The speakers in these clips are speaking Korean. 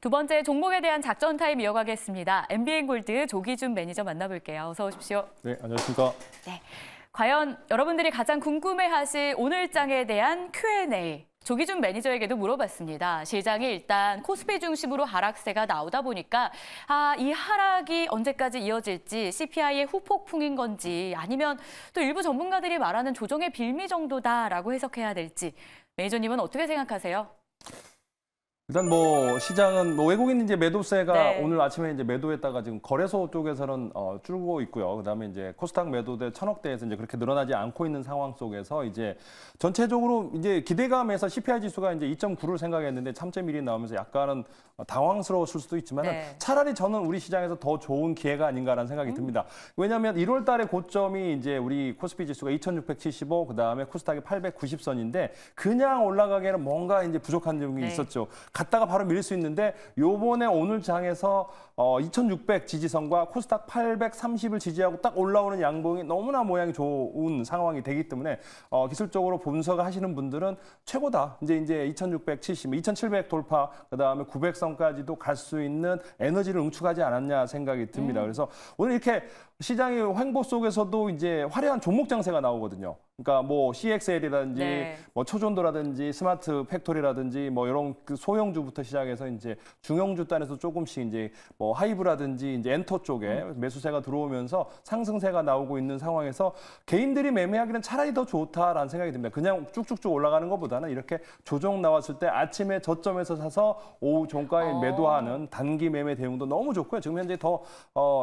두 번째 종목에 대한 작전 타임 이어가겠습니다. MBN골드 조기준 매니저 만나볼게요. 어서 오십시오. 네, 안녕하십니까. 네, 과연 여러분들이 가장 궁금해하실 오늘장에 대한 Q&A. 조기준 매니저에게도 물어봤습니다. 시장이 일단 코스피 중심으로 하락세가 나오다 보니까 이 하락이 언제까지 이어질지 CPI의 후폭풍인 건지 아니면 또 일부 전문가들이 말하는 조정의 빌미 정도다라고 해석해야 될지 매니저님은 어떻게 생각하세요? 일단 시장은 외국인 이제 매도세가 네. 오늘 아침에 이제 매도했다가 지금 거래소 쪽에서는 줄고 있고요. 그다음에 이제 코스닥 매도대 1,000억대에서 이제 그렇게 늘어나지 않고 있는 상황 속에서 이제 전체적으로 이제 기대감에서 CPI 지수가 이제 2.9를 생각했는데 3.1이 나오면서 약간은 당황스러웠을 수도 있지만 네. 차라리 저는 우리 시장에서 더 좋은 기회가 아닌가라는 생각이 듭니다. 왜냐하면 1월 달에 고점이 이제 우리 코스피 지수가 2,675, 그다음에 코스닥이 890선인데 그냥 올라가기에는 뭔가 이제 부족한 점이 네. 있었죠. 갔다가 바로 밀릴 수 있는데 요번에 오늘 장에서 2,600 지지선과 코스닥 830을 지지하고 딱 올라오는 양봉이 너무나 모양이 좋은 상황이 되기 때문에 기술적으로 분석을 하시는 분들은 최고다. 이제 2,670, 2,700 돌파, 그다음에 900선까지도 갈 수 있는 에너지를 응축하지 않았냐 생각이 듭니다. 그래서 오늘 이렇게 시장의 횡보 속에서도 이제 화려한 종목 장세가 나오거든요. 그러니까 CXL이라든지 네. 초전도라든지 스마트 팩토리라든지 이런 그 소형주부터 시작해서 이제 중형주 단에서 조금씩 이제 하이브라든지 이제 엔터 쪽에 매수세가 들어오면서 상승세가 나오고 있는 상황에서 개인들이 매매하기는 차라리 더 좋다라는 생각이 듭니다. 그냥 쭉쭉쭉 올라가는 것보다는 이렇게 조정 나왔을 때 아침에 저점에서 사서 오후 종가에 매도하는 단기 매매 대응도 너무 좋고요. 지금 현재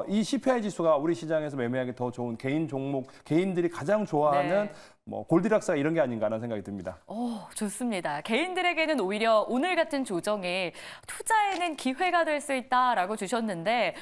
이 CPI 지수가 우리 시장에서 매매하기 더 좋은 개인 종목, 개인들이 가장 좋아하는 네. 골디락스가 이런 게 아닌가라는 생각이 듭니다. 좋습니다. 개인들에게는 오히려 오늘 같은 조정이 투자에는 기회가 될 수 있다라고 주셨는데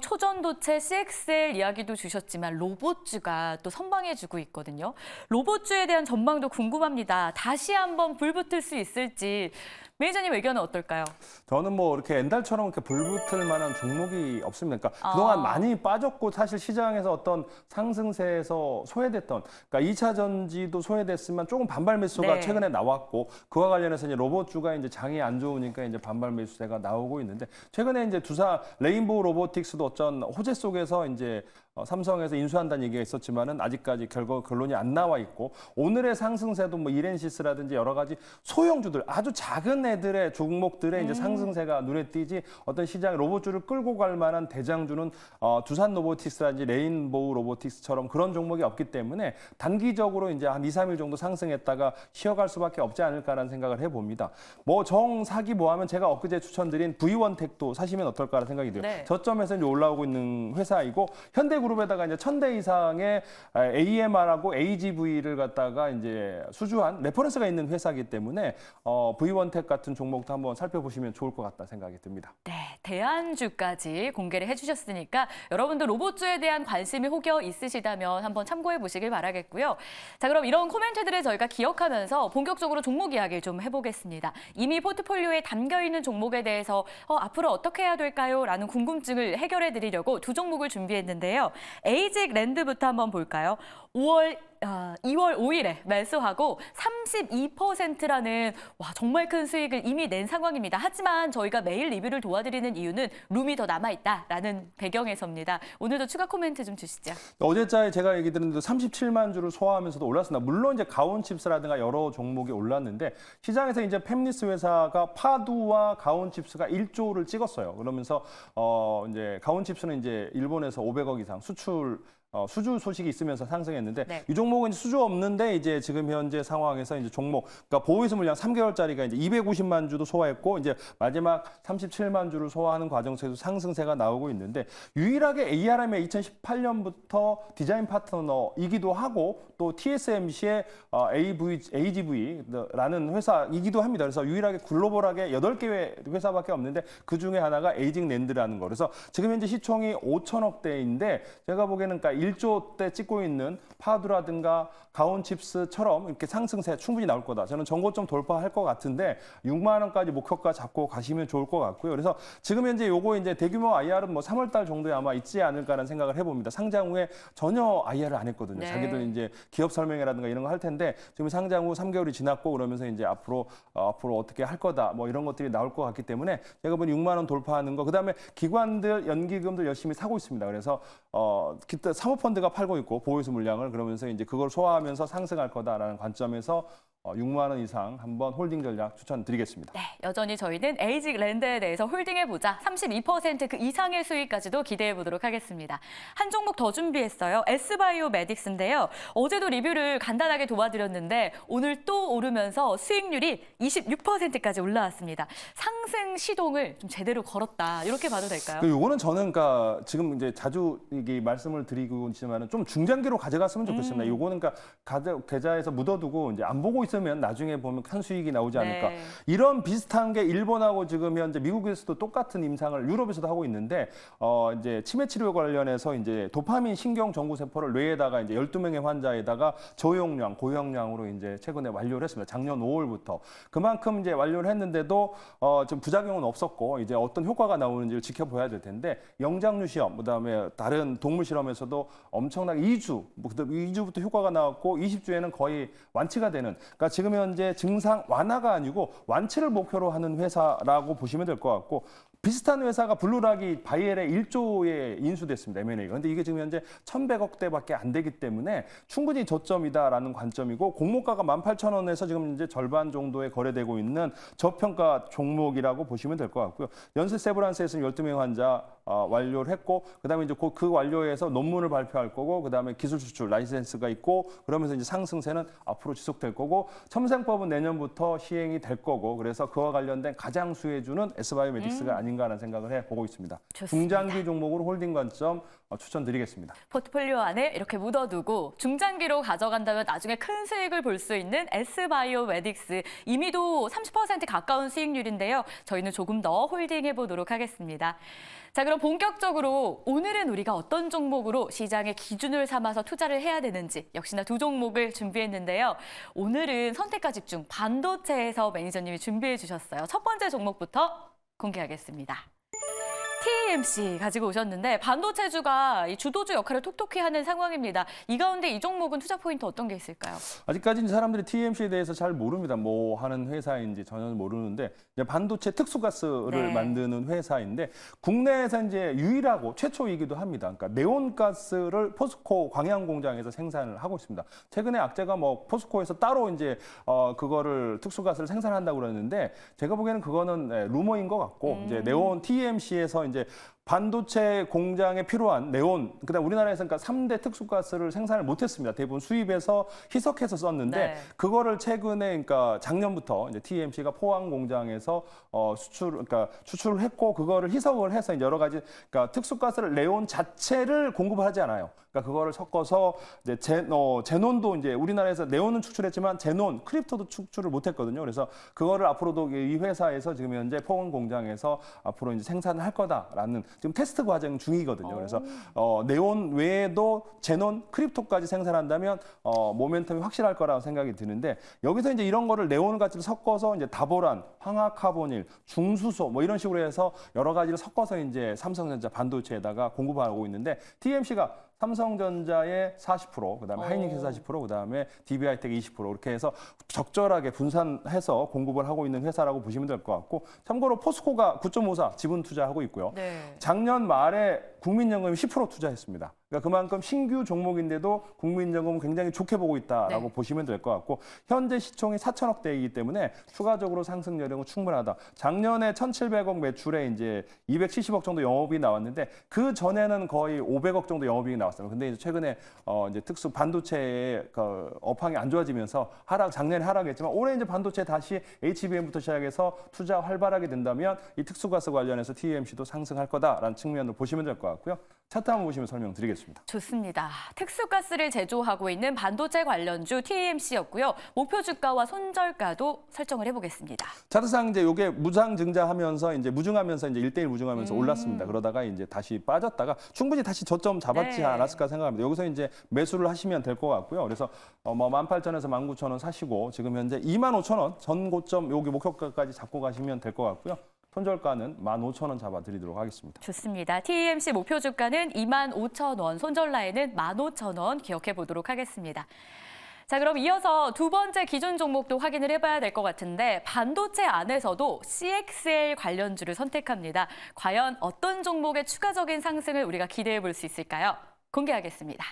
초전도체 CXL 이야기도 주셨지만 로봇주가 또 선방해주고 있거든요. 로봇주에 대한 전망도 궁금합니다. 다시 한번 불붙을 수 있을지 매니저님 의견은 어떨까요? 저는 이렇게 엔달처럼 이렇게 불붙을 만한 종목이 없습니다. 그러니까 그동안 많이 빠졌고 사실 시장에서 어떤 상승세에서 소외됐던, 그러니까 2차 전지도 소외됐으면 조금 반발 매수가 네. 최근에 나왔고 그와 관련해서 이제 로봇주가 이제 장이 안 좋으니까 이제 반발 매수세가 나오고 있는데 최근에 이제 두사 레인보우 로보틱스도 어쩐 호재 속에서 이제 삼성에서 인수한다는 얘기가 있었지만은 아직까지 결론이 안 나와 있고 오늘의 상승세도 이렌시스라든지 여러 가지 소형주들 아주 작은 애들의 종목들의 이제 상승세가 눈에 띄지 어떤 시장 로봇주를 끌고 갈 만한 대장주는 두산 로보틱스라든지 레인보우 로보틱스처럼 그런 종목이 없기 때문에 단기적으로 이제 한 2, 3일 정도 상승했다가 쉬어갈 수밖에 없지 않을까라는 생각을 해봅니다. 정사기 하면 제가 엊그제 추천드린 V1텍도 사시면 어떨까라는 생각이 들어요. 네. 저점에서 이제 올라오고 있는 회사이고 현대그룹에다가 이제 1,000대 이상의 AMR하고 AGV를 갖다가 이제 수주한 레퍼런스가 있는 회사이기 때문에 V1텍 같은 종목도 한번 살펴보시면 좋을 것 같다 생각이 듭니다. 네, 대안주까지 공개를 해주셨으니까 여러분도 로봇주에 대한 관심이 혹여 있으시다면 한번 참고해 보시길 바라겠고요. 자, 그럼 이런 코멘트들을 저희가 기억하면서 본격적으로 종목 이야기를 좀 해보겠습니다. 이미 포트폴리오에 담겨있는 종목에 대해서 앞으로 어떻게 해야 될까요? 라는 궁금증을 해결해 드리려고 두 종목을 준비했는데요. 에이직 랜드부터 한번 볼까요? 2월 5일에 매수하고 32%라는 정말 큰 수익을 이미 낸 상황입니다. 하지만 저희가 매일 리뷰를 도와드리는 이유는 룸이 더 남아있다라는 배경에서입니다. 오늘도 추가 코멘트 좀 주시죠. 어제자에 제가 얘기 드렸는데 37만 주를 소화하면서도 올랐습니다. 물론 이제 가온칩스라든가 여러 종목이 올랐는데 시장에서 이제 팹리스 회사가 파두와 가온칩스가 1조를 찍었어요. 그러면서 이제 가온칩스는 이제 일본에서 500억 이상 수주 소식이 있으면서 상승했는데 네. 이 종목은 수주 없는데 이제 지금 현재 상황에서 이제 종목, 그러니까 보유수 물량 3개월짜리가 이제 250만 주도 소화했고 이제 마지막 37만 주를 소화하는 과정 속에서 상승세가 나오고 있는데 유일하게 ARM의 2018년부터 디자인 파트너이기도 하고 또 TSMC의 AGV라는 회사이기도 합니다. 그래서 유일하게 글로벌하게 8개 회사밖에 없는데 그 중에 하나가 에이징 랜드라는 거. 그래서 지금 현재 시총이 5천억대인데 제가 보기에는 그러니까 1조대 찍고 있는 파두라든가 가온칩스처럼 이렇게 상승세 충분히 나올 거다. 저는 전고점 돌파할 것 같은데 6만 원까지 목표가 잡고 가시면 좋을 것 같고요. 그래서 지금 현재 요거 이제 대규모 IR은 뭐 3월 달 정도에 아마 있지 않을까라는 생각을 해봅니다. 상장 후에 전혀 IR을 안 했거든요. 네. 자기들 이제 기업 설명회라든가 이런 거 할 텐데 지금 상장 후 3개월이 지났고 그러면서 이제 앞으로 어떻게 할 거다 뭐 이런 것들이 나올 것 같기 때문에 제가 보니 6만 원 돌파하는 거 그다음에 기관들 연기금도 열심히 사고 있습니다. 그래서 기타 사모펀드가 팔고 있고 보유수 물량을 그러면서 이제 그걸 소화하면서 상승할 거다라는 관점에서 6만 원 이상 한번 홀딩 전략 추천드리겠습니다. 네, 여전히 저희는 에이지랜드에 대해서 홀딩해보자 32% 이상의 수익까지도 기대해보도록 하겠습니다. 한 종목 더 준비했어요. S바이오메딕스인데요. 어제도 리뷰를 간단하게 도와드렸는데 오늘 또 오르면서 수익률이 26%까지 올라왔습니다. 상승 시동을 좀 제대로 걸었다. 이렇게 봐도 될까요? 요거는 저는 그러니까 지금 이제 자주 이게 말씀을 드리고 있지만은 좀 중장기로 가져갔으면 좋겠습니다. 요거는 그러니까 계좌에서 묻어두고 이제 안 보고 있으면 나중에 보면 큰 수익이 나오지 않을까. 네. 이런 비슷한 게 일본하고 지금 현재 미국에서도 똑같은 임상을 유럽에서도 하고 있는데 이제 치매 치료 관련해서 이제 도파민 신경 전구 세포를 뇌에다가 이제 12명의 환자에다가 저용량, 고용량으로 이제 최근에 완료를 했습니다. 작년 5월부터. 그만큼 이제 완료를 했는데도 좀 부작용은 없었고 이제 어떤 효과가 나오는지를 지켜봐야 될 텐데 영장류 시험, 그다음에 다른 동물 실험에서도 엄청나게 2주부터 효과가 나왔고 20주에는 거의 완치가 되는 그러니까 지금 현재 증상 완화가 아니고 완치를 목표로 하는 회사라고 보시면 될 것 같고 비슷한 회사가 블루락이 바이엘에 1조에 인수됐습니다. M&A가. 그런데 이게 지금 현재 1,100억대밖에 안 되기 때문에 충분히 저점이다라는 관점이고 공모가가 18,000원에서 지금 이제 절반 정도에 거래되고 있는 저평가 종목이라고 보시면 될 것 같고요. 연세 세브란스에서는 12명 환자 완료를 했고 그다음에 이제 그 완료해서 논문을 발표할 거고 그다음에 기술 수출 라이센스가 있고 그러면서 이제 상승세는 앞으로 지속될 거고 첨생법은 내년부터 시행이 될 거고 그래서 그와 관련된 가장 수혜주는 S바이오메딕스가 아닌가라는 생각을 해보고 있습니다. 좋습니다. 중장기 종목으로 홀딩 관점 추천드리겠습니다. 포트폴리오 안에 이렇게 묻어두고 중장기로 가져간다면 나중에 큰 수익을 볼 수 있는 S바이오메딕스 이미도 30% 가까운 수익률인데요. 저희는 조금 더 홀딩해보도록 하겠습니다. 자, 그럼 본격적으로 오늘은 우리가 어떤 종목으로 시장의 기준을 삼아서 투자를 해야 되는지 역시나 두 종목을 준비했는데요. 오늘은 선택과 집중 반도체에서 매니저님이 준비해 주셨어요. 첫 번째 종목부터 공개하겠습니다. TMC 가지고 오셨는데 반도체주가 이 주도주 역할을 톡톡히 하는 상황입니다. 이 가운데 이 종목은 투자 포인트 어떤 게 있을까요? 아직까지는 사람들이 TMC에 대해서 잘 모릅니다. 뭐 하는 회사인지 전혀 모르는데 이제 반도체 특수가스를 네. 만드는 회사인데 국내에서 이제 유일하고 최초이기도 합니다. 그러니까 네온가스를 포스코 광양 공장에서 생산을 하고 있습니다. 최근에 악재가 뭐 포스코에서 따로 이제 그거를 특수가스를 생산한다고 그러는데 제가 보기에는 그거는 루머인 것 같고 이제 네온 TMC에서 이제 반도체 공장에 필요한 네온, 그다음 우리나라에서 그러니까 3대 특수가스를 생산을 못했습니다. 대부분 수입해서 희석해서 썼는데 네. 그거를 최근에 그러니까 작년부터 이제 TMC가 포항 공장에서 추출을 했고 그거를 희석을 해서 이제 여러 가지 그러니까 특수가스를 네온 자체를 공급을 하지 않아요. 그러니까 그거를 섞어서 이제 제논도 이제 우리나라에서 네온은 축출했지만 제논, 크립토도 축출을 못했거든요. 그래서 그거를 앞으로도 이 회사에서 지금 현재 포항 공장에서 앞으로 이제 생산을 할 거다라는 지금 테스트 과정 중이거든요. 그래서 네온 외에도 제논, 크립토까지 생산한다면 모멘텀이 확실할 거라고 생각이 드는데 여기서 이제 이런 거를 네온 가치를 섞어서 이제 다보란, 황화카보닐, 중수소 뭐 이런 식으로 해서 여러 가지를 섞어서 이제 삼성전자 반도체에다가 공급하고 있는데 TMC가 삼성전자의 40%, 그다음에 하이닉스 40%, 그다음에 DB하이텍 20% 이렇게 해서 적절하게 분산해서 공급을 하고 있는 회사라고 보시면 될 것 같고 참고로 포스코가 9.54 지분 투자하고 있고요. 네. 작년 말에 국민연금이 10% 투자했습니다. 그러니까 그만큼 신규 종목인데도 국민연금은 굉장히 좋게 보고 있다라고 네. 보시면 될 것 같고 현재 시총이 4천억대이기 때문에 추가적으로 상승 여력은 충분하다. 작년에 1,700억 매출에 이제 270억 정도 영업이 나왔는데 그 전에는 거의 500억 정도 영업이익이 나왔어요. 근데 이제 최근에 이제 특수 반도체의 업황이 안 좋아지면서 작년에 하락했지만 올해 이제 반도체 다시 HBM부터 시작해서 투자 활발하게 된다면 이 특수가스 관련해서 TMC도 상승할 거다라는 측면으로 보시면 될 것 같고. 같고요. 차트 한번 보시면 설명드리겠습니다. 좋습니다. 특수가스를 제조하고 있는 반도체 관련주 TMC였고요. 목표 주가와 손절가도 설정을 해보겠습니다. 차트상 이제 요게 무상증자하면서 이제 무증하면서 이제 1대1 무증하면서 올랐습니다. 그러다가 이제 다시 빠졌다가 충분히 다시 저점 잡았지 네. 않았을까 생각합니다. 여기서 이제 매수를 하시면 될 것 같고요. 그래서 뭐 18,000원에서 19,000원 사시고 지금 현재 25,000원 전 고점 여기 목표가까지 잡고 가시면 될 것 같고요. 손절가는 15,000원 잡아드리도록 하겠습니다. 좋습니다. TMC 목표 주가는 25,000원, 손절 라인은 15,000원 기억해 보도록 하겠습니다. 자, 그럼 이어서 두 번째 기준 종목도 확인을 해봐야 될 것 같은데 반도체 안에서도 CXL 관련주를 선택합니다. 과연 어떤 종목의 추가적인 상승을 우리가 기대해 볼 수 있을까요? 공개하겠습니다.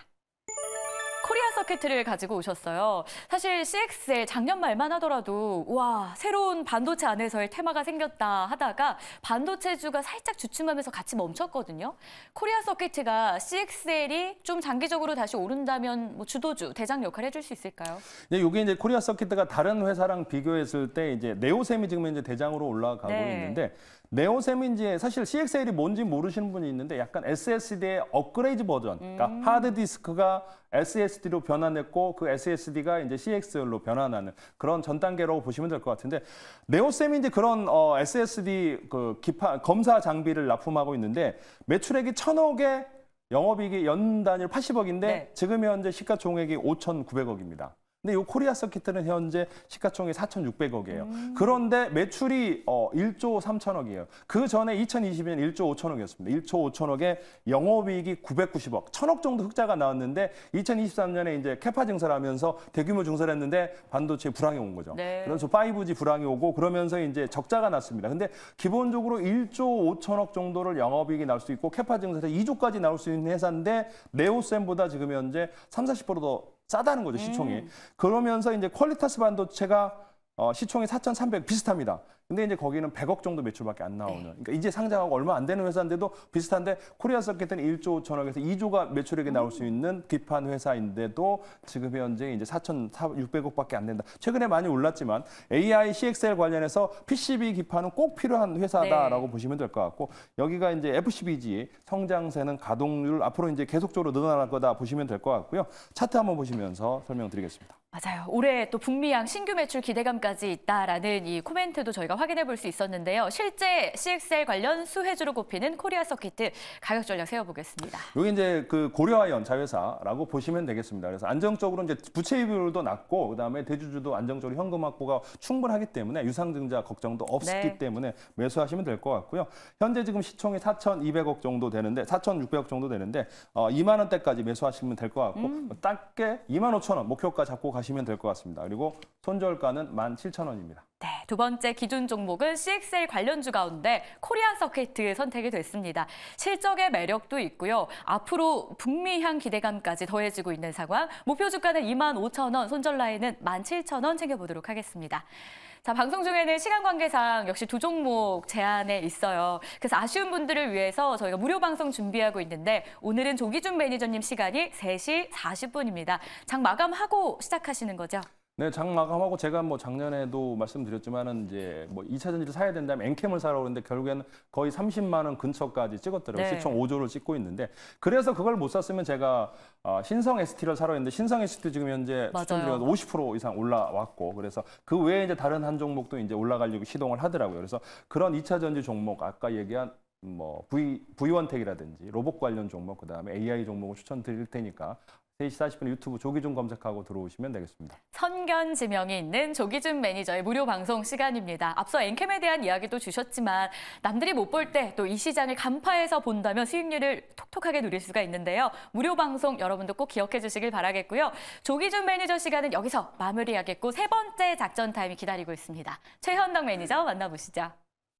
코리아 서킷을 가지고 오셨어요. 사실 CXL 작년 말만 하더라도 와 새로운 반도체 안에서의 테마가 생겼다 하다가 반도체주가 살짝 주춤하면서 같이 멈췄거든요. 코리아 서킷가 CXL이 좀 장기적으로 다시 오른다면 뭐 주도주, 대장 역할을 해줄 수 있을까요? 네, 이게 이제 코리아 서킷가 다른 회사랑 비교했을 때 이제 네오셈이 지금 이제 대장으로 올라가고 네. 있는데 네오셈이 이제 사실 CXL이 뭔지 모르시는 분이 있는데 약간 SSD의 업그레이드 버전, 그러니까 하드디스크가 SSD로 변환했고 그 SSD가 이제 CXL로 변환하는 그런 전 단계라고 보시면 될 것 같은데 네오셈이 이제 그런 SSD 그 기판 검사 장비를 납품하고 있는데 매출액이 1,000억에 영업이익이 연 단위로 80억인데 네. 지금 현재 시가총액이 5,900억입니다. 근데 이 코리아 서킷은 현재 시가총액이 4,600억이에요. 그런데 매출이 1조 3천억이에요. 그 전에 2020년 1조 5천억이었습니다. 1조 5천억에 영업이익이 990억, 1,000억 정도 흑자가 나왔는데 2023년에 이제 캐파 증설을 하면서 대규모 증설을 했는데 반도체 불황이 온 거죠. 네. 그래서 5G 불황이 오고 그러면서 이제 적자가 났습니다. 근데 기본적으로 1조 5천억 정도를 영업이익이 나올 수 있고 캐파 증설에서 2조까지 나올 수 있는 회사인데 네오셈보다 지금 현재 30~40%더 싸다는 거죠, 시총이. 그러면서 이제 퀄리타스 반도체가 시총이 4,300 비슷합니다. 근데 이제 거기는 100억 정도 매출밖에 안 나오는. 그러니까 이제 상장하고 얼마 안 되는 회사인데도 비슷한데 코리아 서킷은 1조 5천억에서 2조가 매출액이 나올 수 있는 기판 회사인데도 지금 현재 이제 4,600억밖에 안 된다. 최근에 많이 올랐지만 AI, CXL 관련해서 PCB 기판은 꼭 필요한 회사다라고 네. 보시면 될 것 같고 여기가 이제 FCBG 성장세는 가동률 앞으로 이제 계속적으로 늘어날 거다 보시면 될 것 같고요. 차트 한번 보시면서 설명드리겠습니다. 맞아요. 올해 또 북미향 신규 매출 기대감까지 있다라는 이 코멘트도 저희가 확인해 볼 수 있었는데요. 실제 CXL 관련 수혜주로 꼽히는 코리아 서킷 가격 전략 세워보겠습니다. 여기 이제 그 고려아연 자회사라고 보시면 되겠습니다. 그래서 안정적으로 이제 부채 비율도 낮고 그다음에 대주주도 안정적으로 현금 확보가 충분하기 때문에 유상증자 걱정도 없기 네. 때문에 매수하시면 될 것 같고요. 현재 지금 시총이 4,200억 정도 되는데 4,600억 정도 되는데 2만 원대까지 매수하시면 될 것 같고 작게 25,000원 목표가 잡고 가시면 될 것 같습니다. 그리고 손절가는 17,000원입니다. 네, 두 번째 기준 종목은 CXL 관련주 가운데 코리아 서킷 선택이 됐습니다. 실적의 매력도 있고요. 앞으로 북미향 기대감까지 더해지고 있는 상황. 목표 주가는 25,000원, 손절 라인은 17,000원 챙겨보도록 하겠습니다. 자, 방송 중에는 시간 관계상 역시 두 종목 제한에 있어요. 그래서 아쉬운 분들을 위해서 저희가 무료 방송 준비하고 있는데 오늘은 조기준 매니저님 시간이 3시 40분입니다. 장 마감하고 시작하시는 거죠? 네, 장 마감하고 제가 뭐 작년에도 말씀드렸지만은 이제 뭐 2차 전지를 사야 된다면 엔캠을 사라고 그러는데 결국에는 거의 30만 원 근처까지 찍었더라고요. 네. 시총 5조를 찍고 있는데 그래서 그걸 못 샀으면 제가 신성 ST를 사러 했는데 신성 ST 지금 현재 맞아요. 추천드려도 50% 이상 올라왔고 그래서 그 외에 이제 다른 한 종목도 이제 올라가려고 시동을 하더라고요. 그래서 그런 2차 전지 종목 아까 얘기한 뭐 V1텍이라든지 로봇 관련 종목 그다음에 AI 종목을 추천드릴 테니까 3시 40분에 유튜브 조기준 검색하고 들어오시면 되겠습니다. 선견 지명이 있는 조기준 매니저의 무료 방송 시간입니다. 앞서 엔캠에 대한 이야기도 주셨지만 남들이 못 볼 때 또 이 시장을 간파해서 본다면 수익률을 톡톡하게 누릴 수가 있는데요. 무료 방송 여러분도 꼭 기억해 주시길 바라겠고요. 조기준 매니저 시간은 여기서 마무리하겠고 세 번째 작전 타임이 기다리고 있습니다. 최현덕 매니저 만나보시죠.